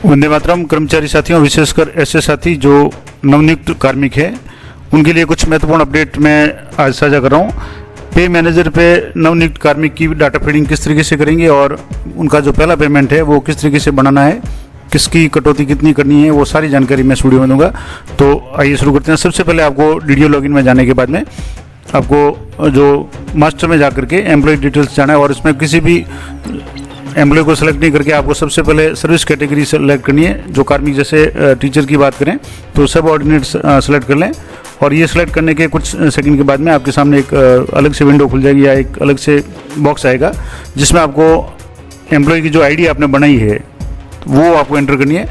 वंदे मातरम। कर्मचारी साथियों, विशेषकर ऐसे साथी जो नवनियुक्त कार्मिक हैं, उनके लिए कुछ महत्वपूर्ण अपडेट मैं आज साझा कर रहा हूँ। पे मैनेजर पे नवनियुक्त कार्मिक की डाटा फीडिंग किस तरीके से करेंगे और उनका जो पहला पेमेंट है वो किस तरीके से बनाना है, किसकी कटौती कितनी करनी है, वो सारी जानकारी मैं इस वीडियो में दूंगा। तो आइए शुरू करते हैं। सबसे पहले आपको डीडीओ लॉगिन में जाने के बाद में आपको जो मास्टर में जाकर के एम्प्लॉय डिटेल्स जाना है और इसमें किसी भी एम्प्लॉय को सेलेक्ट नहीं करके आपको सबसे पहले सर्विस कैटेगरी सेलेक्ट करनी है। जो कार्मिक, जैसे टीचर की बात करें तो सब ऑर्डिनेट सेलेक्ट कर लें और ये सेलेक्ट करने के कुछ सेकंड के बाद में आपके सामने एक अलग से विंडो खुल जाएगी या एक अलग से बॉक्स आएगा जिसमें आपको एम्प्लॉय की जो आईडी आपने बनाई है वो आपको एंटर करनी है।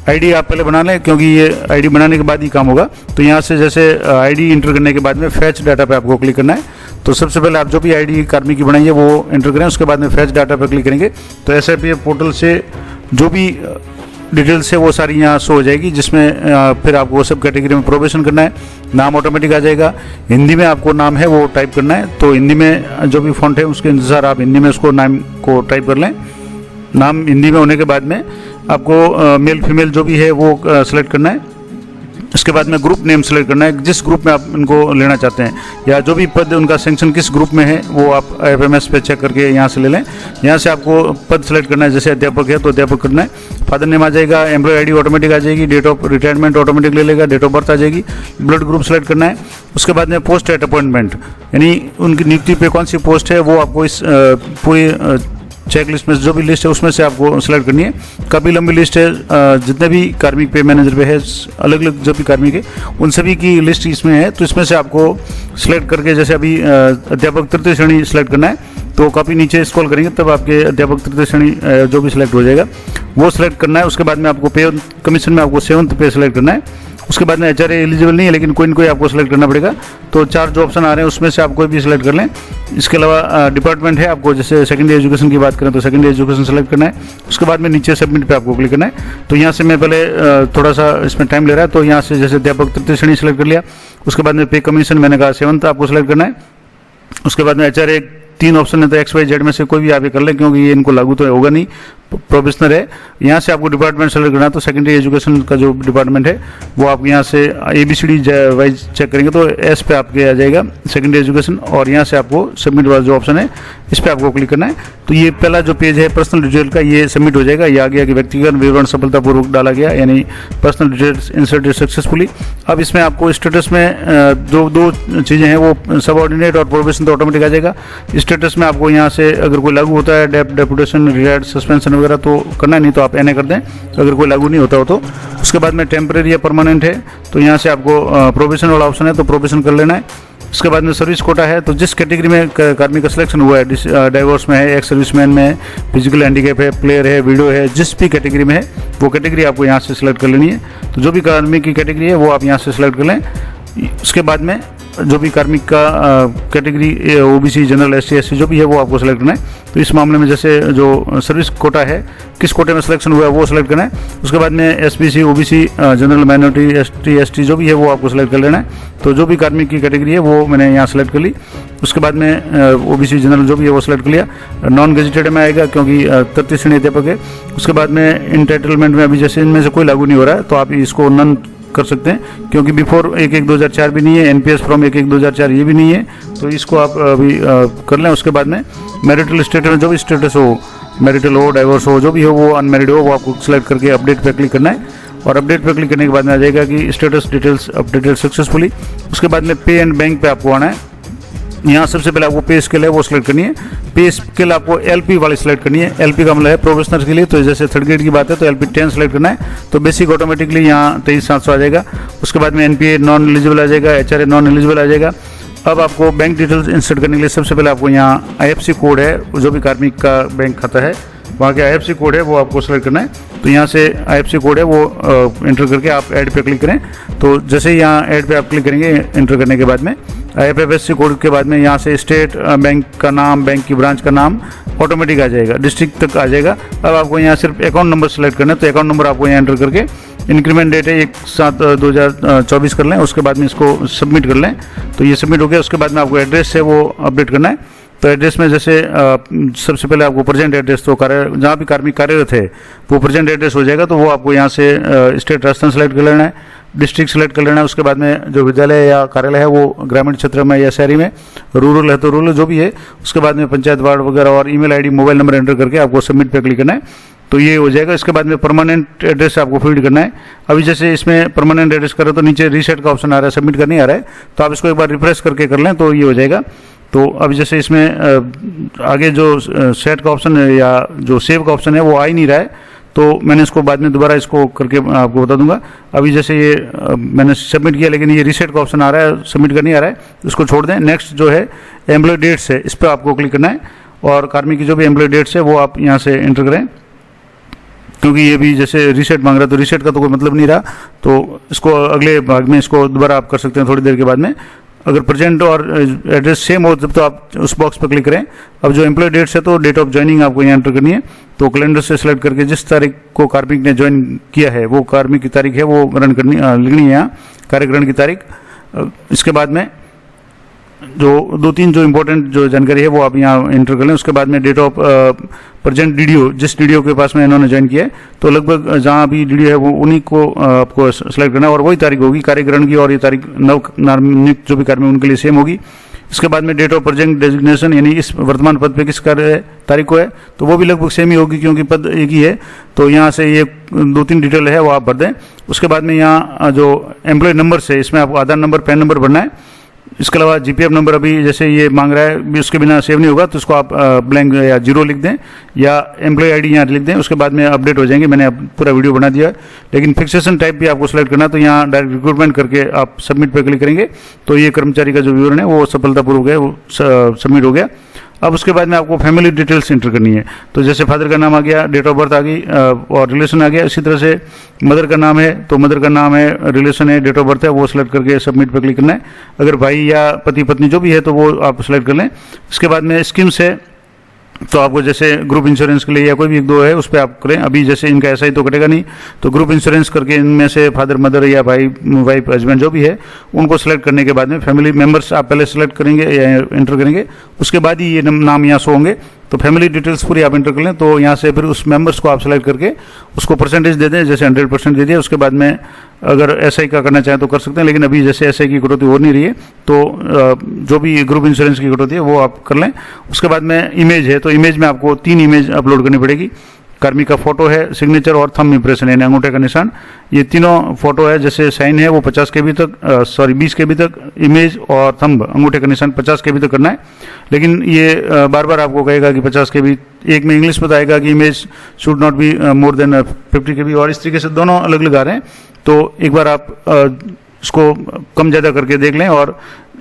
आईडी आप पहले बना लें क्योंकि ये आईडी बनाने के बाद ही काम होगा। तो यहाँ से जैसे आईडी एंटर करने के बाद में फैच डाटा पे आपको क्लिक करना है। तो सबसे पहले आप जो भी आईडी कार्मिक की बनाई है वो एंटर करें, उसके बाद में फैच डाटा पे क्लिक करेंगे तो SIPF पोर्टल से जो भी डिटेल्स है वो सारी यहाँ शो हो जाएगी, जिसमें फिर आपको सब कैटेगरी में प्रोबेशन करना है। नाम ऑटोमेटिक आ जाएगा। हिंदी में आपको नाम है वो टाइप करना है, तो हिंदी में जो भी फॉन्ट है उसके अनुसार आप हिंदी में उसको नाम को टाइप कर लें। नाम हिंदी में होने के बाद में आपको मेल फीमेल जो भी है वो सेलेक्ट करना है। उसके बाद में ग्रुप नेम सेलेक्ट करना है, जिस ग्रुप में आप इनको लेना चाहते हैं या जो भी पद उनका सेंक्शन किस ग्रुप में है वो आप FMS पे चेक करके यहाँ से ले लें। यहाँ से आपको पद सेलेक्ट करना है, जैसे अध्यापक है तो अध्यापक करना है। फादर नेम आ जाएगा, एम्प्लॉय आईडी ऑटोमेटिक आ जाएगी, डेट ऑफ रिटायरमेंट ऑटोमेटिक ले लेगा, डेट ऑफ बर्थ आ जाएगी, ब्लड ग्रुप सेलेक्ट करना है। उसके बाद में पोस्ट एट अपॉइंटमेंट, यानी उनकी नियुक्ति पे कौन सी पोस्ट है वो आपको इस पूरी चेक लिस्ट में जो भी लिस्ट है उसमें से आपको सेलेक्ट करनी है। काफ़ी लंबी लिस्ट है, जितने भी कार्मिक पे मैनेजर पे है, अलग अलग जो भी कार्मिक है उन सभी की लिस्ट इसमें है। तो इसमें से आपको सेलेक्ट करके, जैसे अभी अध्यापक तृतीय श्रेणी सेलेक्ट करना है तो काफ़ी नीचे स्क्रॉल करेंगे तब आपके अध्यापक तृतीय श्रेणी जो भी सिलेक्ट हो जाएगा वो सिलेक्ट करना है। उसके बाद में आपको पे कमीशन में आपको 7th पे सिलेक्ट करना है। उसके बाद में HRA एलिजिबल नहीं है लेकिन कोई न कोई आपको सेलेक्ट करना पड़ेगा। तो 4 जो ऑप्शन आ रहे हैं उसमें से आप कोई भी सिलेक्ट कर लें। इसके अलावा डिपार्टमेंट है, आपको जैसे सेकेंडरी एजुकेशन की बात करें तो सेकेंडरी एजुकेशन सेलेक्ट करना है। उसके बाद में नीचे सबमिट पे आपको क्लिक करना है। तो यहाँ से मैं पहले थोड़ा सा इसमें टाइम ले रहा है, तो यहाँ से जैसे अध्यापक तृतीय श्रेणी सेलेक्ट कर लिया। उसके बाद में पे कमीशन मैंने कहा 7th आपको सेलेक्ट करना है। उसके बाद में HRA 3 ऑप्शन है, तो XYZ में से कोई भी आप ये कर लें क्योंकि ये इनको लागू तो होगा नहीं, प्रोफेशनल है। यहाँ से आपको डिपार्टमेंट सेलेक्ट करना है, तो सेकेंडरी एजुकेशन का जो डिपार्टमेंट है वो आप यहाँ से ABCD वाइज चेक करेंगे तो S पे आपके आ जाएगा सेकेंडरी एजुकेशन और यहाँ से आपको सबमिट वाला जो ऑप्शन है इस पर आपको क्लिक करना है। तो ये पहला जो पेज है पर्सनल डिटेल का, ये सबमिट हो जाएगा। ये आ गया कि व्यक्तिगत विवरण सफलतापूर्वक डाला गया, यानी पर्सनल डिटेल्स इंसर्टेड सक्सेसफुली। अब इसमें आपको स्टेटस में जो 2 चीज़ें हैं वो सबऑर्डिनेट और प्रोबेशन तो ऑटोमेटिक आ जाएगा। स्टेटस में आपको यहाँ से अगर कोई लागू होता है, डेपुटेशन, रिटायर्ड, सस्पेंशन वगैरह तो करना है, नहीं तो आप NA कर दें अगर कोई लागू नहीं होता हो तो। उसके बाद में टेम्परेरी या परमानेंट है तो यहाँ से आपको प्रोबेशन वाला ऑप्शन है तो प्रोबेशन कर लेना है। उसके बाद में सर्विस कोटा है, तो जिस कैटेगरी में कार्मिक का सिलेक्शन हुआ है, डाइवोर्स में है, एक्स सर्विसमैन में है, फिजिकल हैंडीकैप है, प्लेयर है, वीडियो है, जिस भी कैटेगरी में है वो कैटेगरी आपको यहाँ से सिलेक्ट कर लेनी है। तो जो भी कार्मिक की कैटेगरी है वो आप यहाँ से सिलेक्ट कर लें। उसके बाद में जो भी कार्मिक का category OBC, general, SC, SC जो भी है वो आपको सेलेक्ट करना है। तो इस मामले में जैसे जो सर्विस कोटा है, किस कोटे में सिलेक्शन हुआ है वो सिलेक्ट करना है। उसके बाद में SBC, OBC, general, minority, ST, ST जो भी है वो आपको सिलेक्ट कर लेना है। तो जो भी कार्मिक की कैटेगरी है वो मैंने यहाँ सेलेक्ट कर ली। उसके बाद में OBC, जनरल जो भी है वो सिलेक्ट कर लिया। नॉन गेजेटेड में आएगा क्योंकि तृतीय श्रेणी अध्यापक है। उसके बाद में इंटाइटलमेंट में अभी जैसे इनमें से कोई लागू नहीं हो रहा है तो आप इसको नन कर सकते हैं क्योंकि बिफोर 1/1/2004 भी नहीं है, NPS फ्रॉम 1/1/2004 ये भी नहीं है, तो इसको आप अभी कर लें। उसके बाद में मैरिटल स्टेटस में जो भी स्टेटस हो, मैरिटल हो, डाइवोर्स हो, जो भी हो, वो अनमैरिड हो, वो आपको सेलेक्ट करके अपडेट पे क्लिक करना है। और अपडेट पे क्लिक करने के बाद में आ जाएगा कि स्टेटस डिटेल्स अपडेटेड सक्सेसफुली। उसके बाद में पे एंड बैंक पे आपको आना है। यहाँ सबसे पहले आपको पे स्केल है वो सिलेक्ट करनी है। पे स्केल आपको LP वाली सिलेक्ट करनी है। LP का मतलब है प्रोफेशनल के लिए, तो जैसे 3rd ग्रेड की बात है तो LP 10 सेलेक्ट करना है। तो बेसिक ऑटोमेटिकली यहाँ 23,700 आ जाएगा। उसके बाद में NPA नॉन एलिजिबल आ जाएगा, HRA नॉन एलिजिबल आ जाएगा। अब आपको बैंक डिटेल्स इंसर्ट करने के लिए सबसे पहले आपको यहाँ IFSC कोड है, जो भी कार्मिक का बैंक खाता है वहाँ के IFSC कोड है वो आपको सेलेक्ट करना है। तो यहाँ से IFSC कोड है वो एंटर करके आप ऐड पे क्लिक करें। तो जैसे ही यहाँ ऐड पे आप क्लिक करेंगे, एंटर करने के बाद में IFSC कोड के बाद में यहाँ से स्टेट, बैंक का नाम, बैंक की ब्रांच का नाम ऑटोमेटिक आ जाएगा, डिस्ट्रिक्ट तक आ जाएगा। अब आपको यहाँ सिर्फ अकाउंट नंबर सेलेक्ट करना है, तो अकाउंट नंबर आपको यहाँ एंटर करके इंक्रीमेंट डेट है 1/7/2024 कर लें। उसके बाद में इसको सबमिट कर लें। तो ये सबमिट हो गया। उसके बाद में आपको एड्रेस है वो अपडेट करना है। तो एड्रेस में जैसे सबसे पहले आपको प्रेजेंट एड्रेस, तो कार्य जहाँ भी कार्मिक कार्यरत है वो प्रेजेंट एड्रेस हो जाएगा। तो वो आपको यहाँ से स्टेट राजस्थान सेलेक्ट कर लेना है, डिस्ट्रिक्ट सेलेक्ट कर लेना है। उसके बाद में जो विद्यालय या कार्यालय है वो ग्रामीण क्षेत्र में या शहरी में, रूरल है तो रूरल जो भी है। उसके बाद में पंचायत वार्ड वगैरह और email ID mobile number enter करके आपको सबमिट पे क्लिक करना है, तो ये हो जाएगा। इसके बाद में परमानेंट एड्रेस आपको फीड करना है। अभी जैसे इसमें परमानेंट एड्रेस करो तो नीचे रीसेट का ऑप्शन आ रहा है, सबमिट करने आ रहा है, तो आप इसको एक बार रिफ्रेश करके कर लें तो ये हो जाएगा। तो अभी जैसे इसमें आगे जो सेट का ऑप्शन है या जो सेव का ऑप्शन है वो आ ही नहीं रहा है, तो मैंने इसको बाद में दोबारा इसको करके आपको बता दूंगा। अभी जैसे ये मैंने सबमिट किया लेकिन ये रीसेट का ऑप्शन आ रहा है, सबमिट करने आ रहा है, इसको छोड़ दें। नेक्स्ट जो है एम्प्लॉय डेट्स है, इस पर आपको क्लिक करना है और कार्मिक की जो भी एम्प्लॉय डेट्स है वो आप यहाँ से एंटर करें, क्योंकि ये भी जैसे रीसेट मांग रहा है तो रीसेट का तो कोई मतलब नहीं रहा, तो इसको अगले भाग में इसको दोबारा आप कर सकते हैं थोड़ी देर के बाद में। अगर प्रेजेंट और एड्रेस सेम हो तब तो आप उस बॉक्स पर क्लिक करें। अब जो एम्प्लॉय डेट्स है तो डेट ऑफ ज्वाइनिंग आपको यहाँ एंटर करनी है, तो कैलेंडर से सिलेक्ट करके जिस तारीख को कार्मिक ने ज्वाइन किया है वो कार्मिक की तारीख है वो रन करनी लिखनी है यहाँ, कार्यग्रहण की तारीख। इसके बाद में जो 2-3 जो इम्पोर्टेंट जो जानकारी है वो आप यहाँ एंटर कर लें। उसके बाद में डेट ऑफ प्रेजेंट डीडीओ, जिस डीडीओ के पास में इन्होंने ज्वाइन किया है तो लगभग जहाँ भी डीडीओ है वो उन्हीं को आपको सेलेक्ट करना है और वही तारीख होगी कार्यग्रहण की, और ये तारीख नवनियुक्त जो भी कार्मिक उनके लिए सेम होगी। इसके बाद में डेट ऑफ प्रेजेंट डेजिग्नेशन, यानी इस वर्तमान पद पे किस कार्य तारीख को है तो वो भी लगभग सेम ही होगी क्योंकि पद एक ही है। तो यहाँ से ये 2-3 डिटेल है वो आप भर दें। उसके बाद में यहाँ जो एम्प्लॉय नंबर से, इसमें आपको आधार नंबर, पैन नंबर भरना है। इसके अलावा जीपीएफ नंबर अभी जैसे ये मांग रहा है उसके बिना सेव नहीं होगा, तो इसको आप ब्लैंक या 0 लिख दें या एम्प्लॉय आईडी यहाँ लिख दें। उसके बाद में अपडेट हो जाएंगे, मैंने पूरा वीडियो बना दिया है। लेकिन फिक्सेशन टाइप भी आपको सेलेक्ट करना है, तो यहाँ डायरेक्ट रिक्रूटमेंट करके आप सबमिट पर क्लिक करेंगे तो ये कर्मचारी का जो विवरण है वो सफलतापूर्वक है, वो सबमिट हो गया। अब उसके बाद में आपको फैमिली डिटेल्स एंटर करनी है, तो जैसे फादर का नाम आ गया, डेट ऑफ बर्थ आ गई और रिलेशन आ गया। इसी तरह से मदर का नाम है तो मदर का नाम है, रिलेशन है, डेट ऑफ बर्थ है, वो सिलेक्ट करके सबमिट पर क्लिक करना है। अगर भाई या पति पत्नी जो भी है तो वो आप सिलेक्ट कर लें। इसके बाद में स्कीम्स है, तो आपको जैसे ग्रुप इंश्योरेंस के लिए या कोई भी 1-2 है उस पर आप करें। अभी जैसे इनका ऐसा ही तो कटेगा नहीं, तो ग्रुप इंश्योरेंस करके इनमें से फादर मदर या भाई वाइफ हस्बैंड जो भी है उनको सेलेक्ट करने के बाद में फैमिली मेंबर्स आप पहले सेलेक्ट करेंगे या एंटर करेंगे, उसके बाद ही ये नाम यहाँ शो होंगे। तो फैमिली डिटेल्स पूरी आप एंटर कर लें, तो यहाँ से फिर उस मेंबर्स को आप सेलेक्ट करके उसको परसेंटेज दे दें, जैसे 100% दे दिया। उसके बाद में अगर एसआई का करना चाहें तो कर सकते हैं, लेकिन अभी जैसे एसआई की कटौती हो नहीं रही है तो जो भी ग्रुप इंश्योरेंस की कटौती है वो आप कर लें। उसके बाद में इमेज है, तो इमेज में आपको 3 इमेज अपलोड करनी पड़ेगी। कार्मिक का फोटो है, सिग्नेचर और थंब इंप्रेशन यानी अंगूठे का निशान, ये तीनों फोटो है। जैसे साइन है वो 50 KB तक 20 KB तक, इमेज और थंब अंगूठे का निशान 50 KB तक करना है। लेकिन ये बार बार आपको कहेगा कि 50 KB, एक में इंग्लिश बताएगा कि image should not be more than 50 KB, और इस तरीके से दोनों अलग अलग आ रहे हैं। तो एक बार आप इसको कम ज़्यादा करके देख लें, और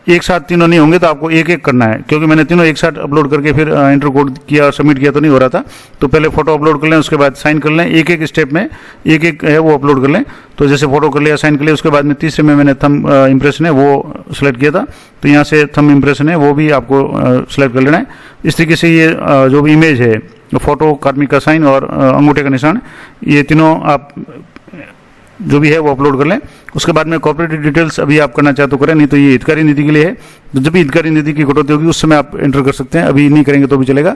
एक साथ तीनों नहीं होंगे तो आपको एक एक करना है, क्योंकि मैंने तीनों एक साथ अपलोड करके फिर एंटर कोड किया और सबमिट किया तो नहीं हो रहा था। तो पहले फोटो अपलोड कर लें, उसके बाद साइन कर लें, एक एक स्टेप में एक एक है वो अपलोड कर लें। तो जैसे फोटो कर लिया, साइन कर लिया, उसके बाद में तीसरे में मैंने थंब इंप्रेशन है वो सिलेक्ट किया था, तो यहाँ से थंब इंप्रेशन है वो भी आपको सिलेक्ट कर लेना है। इस तरीके से ये जो भी इमेज है, फोटो, कार्मिक का साइन और अंगूठे का निशान, ये तीनों आप जो भी है वो अपलोड कर लें। उसके बाद में कॉर्पोरेट डिटेल्स अभी आप करना चाहे तो करें, नहीं तो ये हितकारी निधि के लिए है। तो जब भी हितकारी निधि की कटौती होगी उस समय आप एंटर कर सकते हैं, अभी नहीं करेंगे तो भी चलेगा,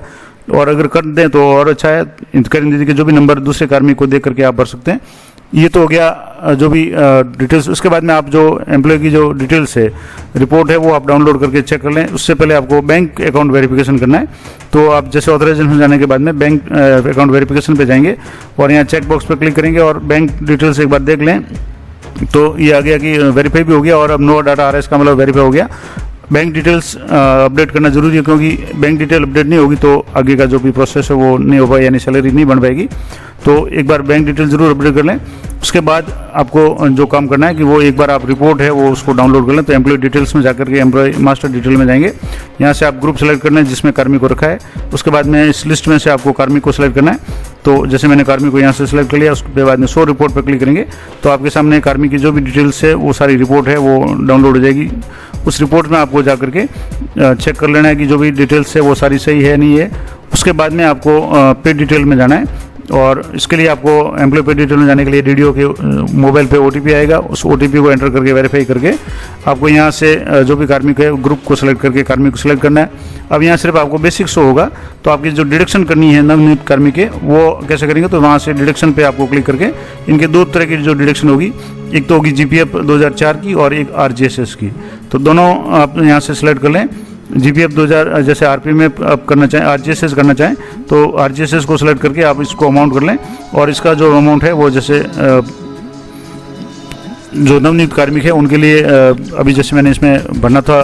और अगर कर दें तो और अच्छा है। हितकारी निधि के जो भी नंबर दूसरे कार्मिक को देख करके आप भर सकते हैं। ये तो हो गया जो भी डिटेल्स। उसके बाद में आप जो एम्प्लॉय की जो डिटेल्स है, रिपोर्ट है, वो आप डाउनलोड करके चेक कर लें। उससे पहले आपको बैंक अकाउंट वेरिफिकेशन करना है, तो आप जैसे ऑथराइजेशन हो जाने के बाद में बैंक अकाउंट वेरिफिकेशन पे जाएंगे और यहाँ चेक बॉक्स पर क्लिक करेंगे और बैंक डिटेल्स एक बार देख लें। तो ये आ गया कि वेरीफाई भी हो गया और अब नो डाटा आ रहा है, इसका मतलब वेरीफाई हो गया। बैंक डिटेल्स अपडेट करना जरूरी है, क्योंकि बैंक डिटेल अपडेट नहीं होगी तो आगे का जो भी प्रोसेस है वो नहीं हो पाएगा, यानी सैलरी नहीं बन पाएगी। तो एक बार बैंक डिटेल जरूर अपडेट कर लें। उसके बाद आपको जो काम करना है कि वो एक बार आप रिपोर्ट है वो उसको डाउनलोड कर लें। तो एम्प्लॉय डिटेल्स में जाकर के एम्प्लॉय मास्टर डिटेल में जाएंगे, यहाँ से आप ग्रुप सेलेक्ट करना है जिसमें कार्मिक को रखा है। उसके बाद में इस लिस्ट में से आपको कार्मिक को सिलेक्ट करना है। तो जैसे मैंने कार्मिक को यहाँ से सिलेक्ट कर लिया, उसके बाद में शो रिपोर्ट पर क्लिक करेंगे तो आपके सामने कार्मिक की जो भी डिटेल्स है वो सारी रिपोर्ट है वो डाउनलोड हो जाएगी। उस रिपोर्ट में आपको जा करके चेक कर लेना है कि जो भी डिटेल्स है वो सारी सही है नहीं है। उसके बाद में आपको पे डिटेल में जाना है। और इसके लिए आपको एम्प्लॉय पे डिटेल में जाने के लिए डीडीओ के मोबाइल पे ओटीपी आएगा, उस ओटीपी को एंटर करके वेरीफाई करके आपको यहाँ से जो भी कार्मिक है ग्रुप को सिलेक्ट करके कार्मिक को सिलेक्ट करना है। अब यहाँ सिर्फ आपको बेसिक शो होगा, तो आपकी जो डिडक्शन करनी है नवनियुक्त कार्मिक के वो कैसे करेंगे, तो वहाँ से डिडक्शन पे आपको क्लिक करके इनके दो तरह की जो डिडक्शन होगी, एक तो होगी जीपीएफ 2004 की और एक आरजीएसएस की। तो दोनों आप यहाँ से सिलेक्ट कर लें। जीपीएफ 2000 जैसे आरपी में आप करना चाहें, आरजीएसएस करना चाहें तो आरजीएसएस को सिलेक्ट करके आप इसको अमाउंट कर लें। और इसका जो अमाउंट है वो जैसे जो नवनियुक्त कार्मिक है उनके लिए अभी जैसे मैंने इसमें भरना था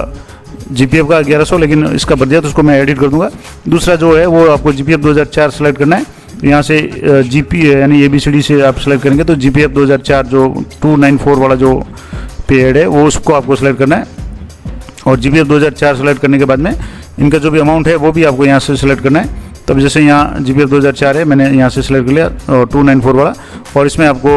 जीपीएफ का 1100, लेकिन इसका भर दिया तो उसको मैं एडिट कर दूंगा। दूसरा जो है वो आपको जीपीएफ 2004 सेलेक्ट करना है। यहाँ से जीपी यानी एबीसीडी से आप सेलेक्ट करेंगे तो जीपीएफ 2004 जो 294 वाला जो पे एड है वो उसको आपको सेलेक्ट करना है। और जीपीएफ 2004 सेलेक्ट करने के बाद में इनका जो भी अमाउंट है वो भी आपको यहाँ से सिलेक्ट करना है। तब जैसे यहाँ जीपीएफ 2004 है, मैंने यहाँ से सिलेक्ट कर लिया 294 वाला, और इसमें आपको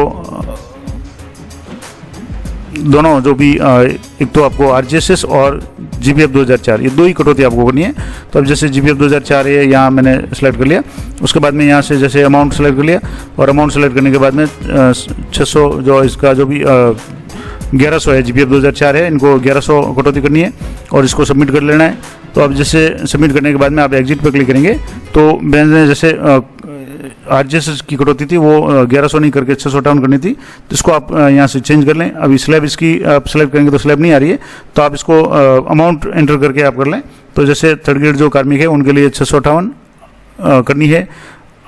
दोनों जो भी एक तो आपको आरजीएसएस और जीपीएफ 2004 ये दो ही कटौती आपको करनी है। तो अब जैसे जीपीएफ 2004 है यहाँ मैंने सेलेक्ट कर लिया, उसके बाद में यहाँ से जैसे अमाउंट सेलेक्ट कर लिया, और अमाउंट सेलेक्ट करने के बाद में 600 जो इसका जो भी 1100 है जीपीएफ 2004 है, इनको 1100 कटौती करनी है और इसको सबमिट कर लेना है। तो अब जैसे सबमिट करने के बाद में आप एग्जिट पर क्लिक करेंगे तो मैंने जैसे आरजीएसएस की कटौती थी वो 1100 नहीं करके 658 करनी थी, तो इसको आप यहाँ से चेंज कर लें। अभी स्लैब इसकी आप सेलेक्ट करेंगे तो स्लैब नहीं आ रही है, तो आप इसको अमाउंट एंटर करके आप कर लें। तो जैसे थर्ड ग्रेड जो कार्मिक है उनके लिए 658 करनी है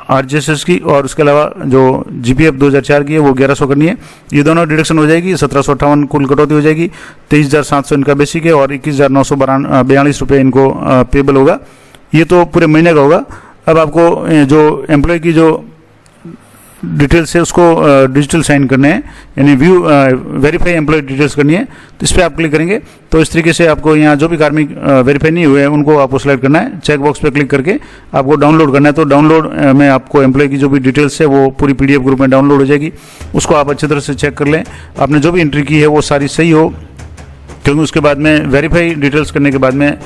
आरजीएसएस की, और उसके अलावा जो जीपीएफ 2004 की है वो 1100 करनी है। ये दोनों डिडक्शन हो जाएगी, 1758 कुल कटौती हो जाएगी, 23,700 इनका बेसिक है और 21,942 रुपये इनको पेबल होगा। ये तो पूरे महीने का होगा। अब आपको जो एम्प्लॉय की जो डिटेल्स है उसको डिजिटल साइन करने हैं, यानी व्यू वेरीफाई एम्प्लॉय डिटेल्स करनी है, तो इस पर आप क्लिक करेंगे तो इस तरीके से आपको यहाँ जो भी कार्मिक वेरीफाई नहीं हुए हैं उनको आपको सेलेक्ट करना है। चेक बॉक्स पे क्लिक करके आपको डाउनलोड करना है, तो डाउनलोड में आपको एम्प्लॉय की जो भी डिटेल्स है वो पूरी पीडीएफ ग्रुप में डाउनलोड हो जाएगी। उसको आप अच्छी तरह से चेक कर लें, आपने जो भी एंट्री की है वो सारी सही हो, क्योंकि उसके बाद में वेरीफाई डिटेल्स करने के बाद में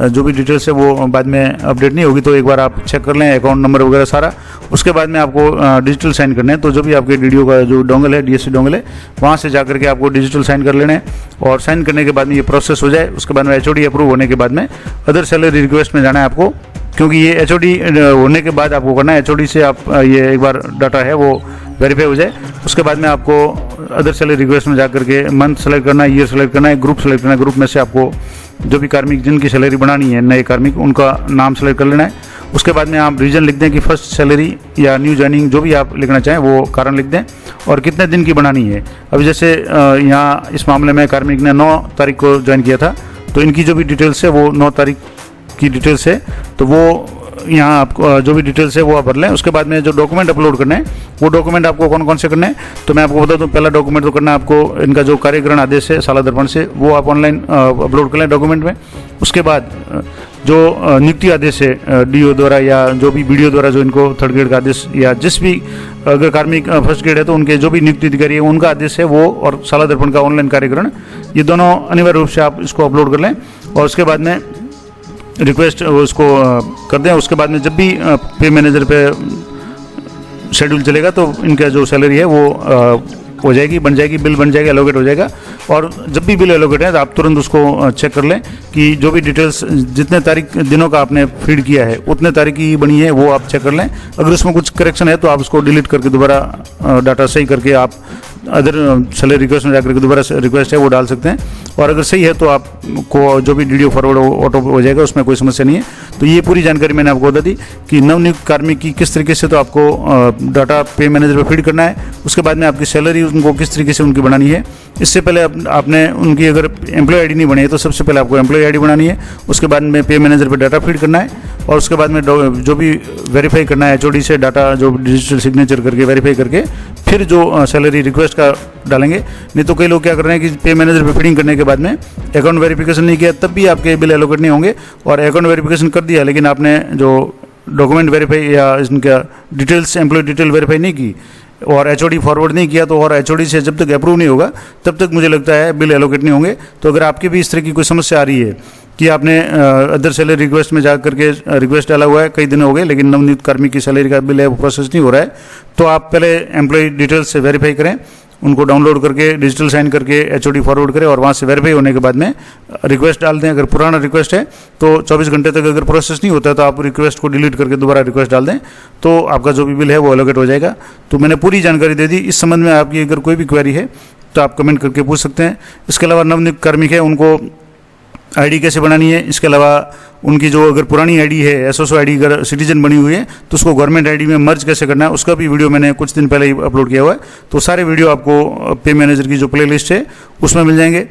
जो भी डिटेल्स है वो बाद में अपडेट नहीं होगी। तो एक बार आप चेक कर लें अकाउंट नंबर वगैरह सारा, उसके बाद में आपको डिजिटल साइन करना है। तो जो भी आपके डीडीओ का जो डोंगल है, डीएससी डोंगल है, वहाँ से जाकर के आपको डिजिटल साइन कर लेना है। और साइन करने के बाद में ये प्रोसेस हो जाए, उसके बाद में एचओडी अप्रूव होने के बाद में अदर सैलरी रिक्वेस्ट में जाना है आपको, क्योंकि ये एचओडी होने के बाद आपको करना है। एचओडी से आप ये एक बार डाटा है वो वेरीफाई हो जाए, उसके बाद में आपको अदर सैलरी रिक्वेस्ट में जाकर के मंथ सेलेक्ट करना है, ईयर सेलेक्ट करना है, ग्रुप सेलेक्ट करना है। ग्रुप में से आपको जो भी कार्मिक जिनकी सैलरी बढ़ानी है, नए कार्मिक, उनका नाम सेलेक्ट कर लेना है। उसके बाद में आप रीजन लिख दें कि फर्स्ट सैलरी या न्यू ज्वाइनिंग जो भी आप लिखना चाहें वो कारण लिख दें, और कितने दिन की बढ़ानी है। अभी जैसे यहाँ इस मामले में कार्मिक ने 9 तारीख को ज्वाइन किया था, तो इनकी जो भी डिटेल्स है वो 9 तारीख की डिटेल्स है, तो वो यहाँ आपको जो भी डिटेल्स है वो आप भर लें। उसके बाद में जो डॉक्यूमेंट अपलोड करने हैं वो डॉक्यूमेंट आपको कौन कौन से करने हैं, तो मैं आपको बता दूँ। पहला डॉक्यूमेंट तो करना है आपको इनका जो कार्यग्रहण आदेश है साला दर्पण से, वो आप ऑनलाइन अपलोड कर लें डॉक्यूमेंट में। उसके बाद जो नियुक्ति आदेश है डीओ द्वारा या जो भी बीडीओ द्वारा जो इनको थर्ड ग्रेड का आदेश, या जिस भी अगर कार्मिक फर्स्ट ग्रेड है तो उनके जो भी नियुक्ति अधिकारी है उनका आदेश है वो, और साला दर्पण का ऑनलाइन कार्यग्रहण, ये दोनों अनिवार्य रूप से आप इसको अपलोड कर लें। और उसके बाद में रिक्वेस्ट उसको कर दें। उसके बाद में जब भी पे मैनेजर पे शेड्यूल चलेगा तो इनका जो सैलरी है वो हो जाएगी, बन जाएगी, बिल बन जाएगा, एलोकेट हो जाएगा। और जब भी बिल एलोकेट है तो आप तुरंत उसको चेक कर लें कि जो भी डिटेल्स जितने तारीख दिनों का आपने फीड किया है उतने तारीख की बनी है, वो आप चेक कर लें। अगर उसमें कुछ करेक्शन है तो आप उसको डिलीट करके दोबारा डाटा सही करके आप अदर सैलरी रिक्वेस्ट में जाकर के दोबारा रिक्वेस्ट है वो डाल सकते हैं। और अगर सही है तो आपको जो भी डीडीओ फॉरवर्ड ऑटो हो जाएगा, उसमें कोई समस्या नहीं है। तो ये पूरी जानकारी मैंने आपको बता दी कि नवनियुक्त कार्मिक की किस तरीके से तो आपको डाटा पे मैनेजर पर फीड करना है। उसके बाद में आपकी सैलरी उनको किस तरीके से उनकी बनानी है। इससे पहले आपने उनकी अगर एम्प्लॉय आईडी नहीं बनी है तो सबसे पहले आपको एम्प्लॉय आईडी बनानी है। उसके बाद में पे मैनेजर पर डाटा फीड करना है, और उसके बाद में जो भी वेरीफाई करना है एचओडी से डाटा जो डिजिटल सिग्नेचर करके वेरीफाई करके फिर जो सैलरी रिक्वेस्ट का डालेंगे। नहीं तो कई लोग क्या कर रहे हैं कि पे मैनेजर पे फीडिंग करने के बाद में अकाउंट वेरिफिकेशन नहीं किया तब भी आपके बिल एलोकेट नहीं होंगे, और अकाउंट वेरिफिकेशन कर दिया लेकिन आपने जो डॉक्यूमेंट वेरीफाई या इनका डिटेल्स एम्प्लॉय डिटेल वेरीफाई नहीं की और एचओडी फॉरवर्ड नहीं किया, तो और एचओडी से जब तक अप्रूव नहीं होगा तब तक मुझे लगता है बिल एलोकेट नहीं होंगे। तो अगर आपकी भी इस तरह की कोई समस्या आ रही है कि आपने अदर सैलरी रिक्वेस्ट में जा करके रिक्वेस्ट डाला हुआ है, कई दिन हो गए लेकिन नवनियुक्त कार्मिक की सैलरी का बिल है वो प्रोसेस नहीं हो रहा है, तो आप पहले एम्प्लॉय डिटेल्स से वेरीफाई करें, उनको डाउनलोड करके डिजिटल साइन करके HOD फॉरवर्ड करें और वहाँ से वेरीफाई होने के बाद में रिक्वेस्ट डाल दें। अगर पुराना रिक्वेस्ट है तो 24 घंटे तक अगर प्रोसेस नहीं होता तो आप रिक्वेस्ट को डिलीट करके दोबारा रिक्वेस्ट डाल दें, तो आपका जो भी बिल है वो एलोकेट हो जाएगा। तो मैंने पूरी जानकारी दे दी। इस संबंध में आपकी अगर कोई भी क्वेरी है तो आप कमेंट करके पूछ सकते हैं। इसके अलावा नवनियुक्त कार्मिक है उनको ID कैसे बनानी है, इसके अलावा उनकी जो अगर पुरानी ID है SSO ID अगर सिटीजन बनी हुई है तो उसको गवर्नमेंट ID में मर्ज कैसे करना है, उसका भी वीडियो मैंने कुछ दिन पहले ही अपलोड किया हुआ है। तो सारे वीडियो आपको पे मैनेजर की जो प्लेलिस्ट है उसमें मिल जाएंगे।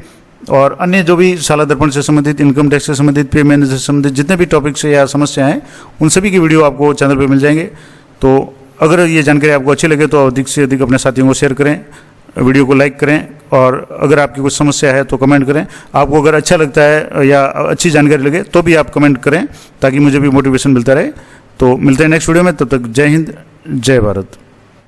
और अन्य जो भी साला दर्पण से संबंधित, इनकम टैक्स से संबंधित, पे मैनेजर से संबंधित जितने भी टॉपिक्स है या समस्या हैं उन सभी की वीडियो आपको चैनल पर मिल जाएंगे। तो अगर ये जानकारी आपको अच्छी लगे तो अधिक से अधिक अपने साथियों को शेयर करें, वीडियो को लाइक करें, और अगर आपकी कुछ समस्या है तो कमेंट करें। आपको अगर अच्छा लगता है या अच्छी जानकारी लगे तो भी आप कमेंट करें ताकि मुझे भी मोटिवेशन मिलता रहे। तो मिलते हैं नेक्स्ट वीडियो में, तब तक जय हिंद, जय भारत।